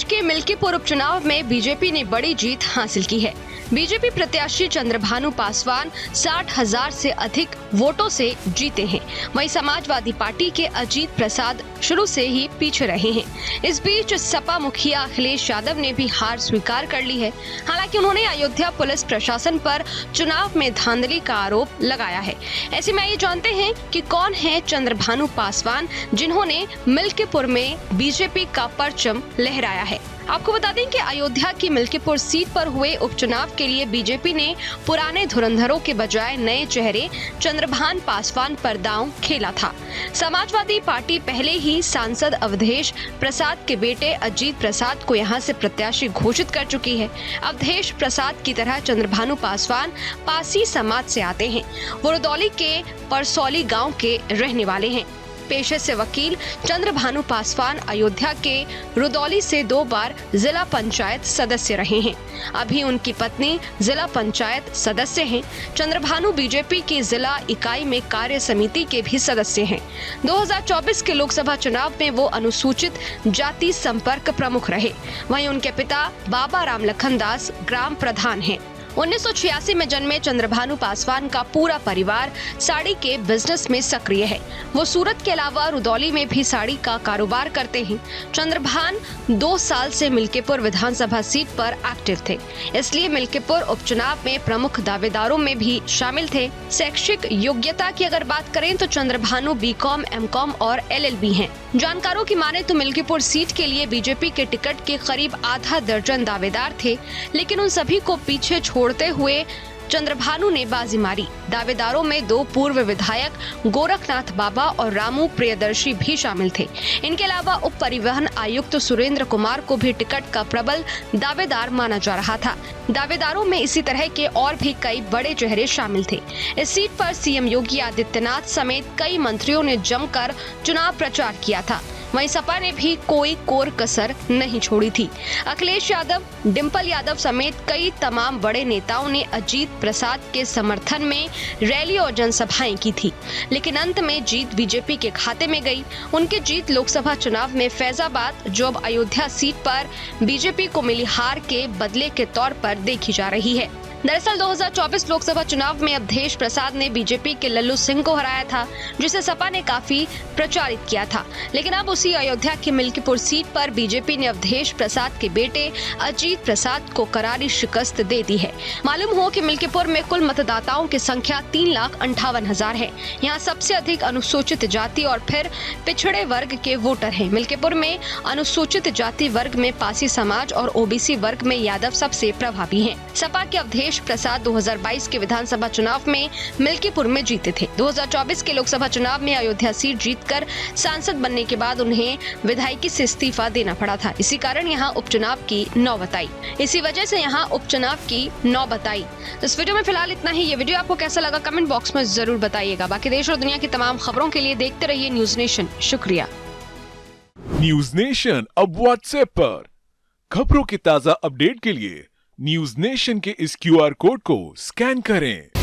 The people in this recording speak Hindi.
प्रदेश के मिल्कीपुर उपचुनाव में बीजेपी ने बड़ी जीत हासिल की है। बीजेपी प्रत्याशी चंद्रभानु पासवान 60,000 से अधिक वोटों से जीते हैं। वहीं समाजवादी पार्टी के अजीत प्रसाद शुरू से ही पीछे रहे हैं। इस बीच सपा मुखिया अखिलेश यादव ने भी हार स्वीकार कर ली है। हालांकि उन्होंने अयोध्या पुलिस प्रशासन पर चुनाव में धांधली का आरोप लगाया है। ऐसे में ये जानते हैं कि कौन है चंद्रभानु पासवान, जिन्होंने मिल्कीपुर में बीजेपी का परचम लहराया है। आपको बता दें कि अयोध्या की मिल्कीपुर सीट पर हुए उपचुनाव के लिए बीजेपी ने पुराने धुरंधरों के बजाय नए चेहरे चंद्रभानु पासवान पर दांव खेला था। समाजवादी पार्टी पहले ही सांसद अवधेश प्रसाद के बेटे अजीत प्रसाद को यहां से प्रत्याशी घोषित कर चुकी है। अवधेश प्रसाद की तरह चंद्रभानु पासवान पासी समाज से आते हैं। वो रुदौली के परसौली गाँव के रहने वाले हैं। पेशे से वकील चंद्रभानु पासवान अयोध्या के रुदौली से 2 बार जिला पंचायत सदस्य रहे हैं। अभी उनकी पत्नी जिला पंचायत सदस्य हैं। चंद्रभानु बीजेपी की जिला इकाई में कार्य समिति के भी सदस्य हैं। 2024 के लोकसभा चुनाव में वो अनुसूचित जाति संपर्क प्रमुख रहे। वहीं उनके पिता बाबा राम लखन दास ग्राम प्रधान हैं। 1986 में जन्मे चंद्रभानु पासवान का पूरा परिवार साड़ी के बिजनेस में सक्रिय है। वो सूरत के अलावा रुदौली में भी साड़ी का कारोबार करते हैं। चंद्रभानु 2 साल से मिल्कीपुर विधानसभा सीट पर एक्टिव थे, इसलिए मिल्कीपुर उपचुनाव में प्रमुख दावेदारों में भी शामिल थे। शैक्षिक योग्यता की अगर बात करें तो चंद्रभानु बीकॉम, एमकॉम और LLB हैं। जानकारों की माने तो मिल्कीपुर सीट के लिए बीजेपी के टिकट के करीब आधा दर्जन दावेदार थे, लेकिन उन सभी को पीछे छोड़ते हुए चंद्रभानु ने बाजी मारी। दावेदारों में 2 पूर्व विधायक गोरखनाथ बाबा और रामू प्रियदर्शी भी शामिल थे। इनके अलावा उप परिवहन आयुक्त सुरेंद्र कुमार को भी टिकट का प्रबल दावेदार माना जा रहा था। दावेदारों में इसी तरह के और भी कई बड़े चेहरे शामिल थे। इस सीट पर सीएम योगी आदित्यनाथ समेत कई मंत्रियों ने जमकर चुनाव प्रचार किया था। वहीं सपा ने भी कोई कोर कसर नहीं छोड़ी थी। अखिलेश यादव, डिंपल यादव समेत कई तमाम बड़े नेताओं ने अजीत प्रसाद के समर्थन में रैली और जनसभाएं की थी, लेकिन अंत में जीत बीजेपी के खाते में गई। उनकी जीत लोकसभा चुनाव में फैजाबाद, जो अब अयोध्या सीट पर बीजेपी को मिली हार के बदले के तौर पर देखी जा रही है। दरअसल 2024 लोकसभा चुनाव में अवधेश प्रसाद ने बीजेपी के लल्लू सिंह को हराया था, जिसे सपा ने काफी प्रचारित किया था। लेकिन अब उसी अयोध्या की मिल्कीपुर सीट पर बीजेपी ने अवधेश प्रसाद के बेटे अजीत प्रसाद को करारी शिकस्त दे दी है। मालूम हो कि मिल्कीपुर में कुल मतदाताओं की संख्या 3,58,000 है। यहाँ सबसे अधिक अनुसूचित जाति और फिर पिछड़े वर्ग के वोटर हैं। मिल्कीपुर में अनुसूचित जाति वर्ग में पासी समाज और OBC वर्ग में यादव सबसे प्रभावी हैं। सपा के अवधेश प्रसाद 2022 के विधानसभा चुनाव में मिल्कीपुर में जीते थे। 2024 के लोकसभा चुनाव में अयोध्या सीट जीतकर सांसद बनने के बाद उन्हें विधायकी से इस्तीफा देना पड़ा था। इसी कारण यहाँ उपचुनाव की नौबत आई। इसी वजह से यहाँ उपचुनाव की नौबत आई। इस वीडियो में फिलहाल इतना ही। ये वीडियो आपको कैसा लगा कमेंट बॉक्स में जरूर बताइएगा। बाकी देश और दुनिया की तमाम खबरों के लिए देखते रहिए न्यूज नेशन। शुक्रिया। न्यूज नेशन अब व्हाट्सएप पर खबरों की ताजा अपडेट के लिए न्यूज नेशन के इस QR कोड को स्कैन करें।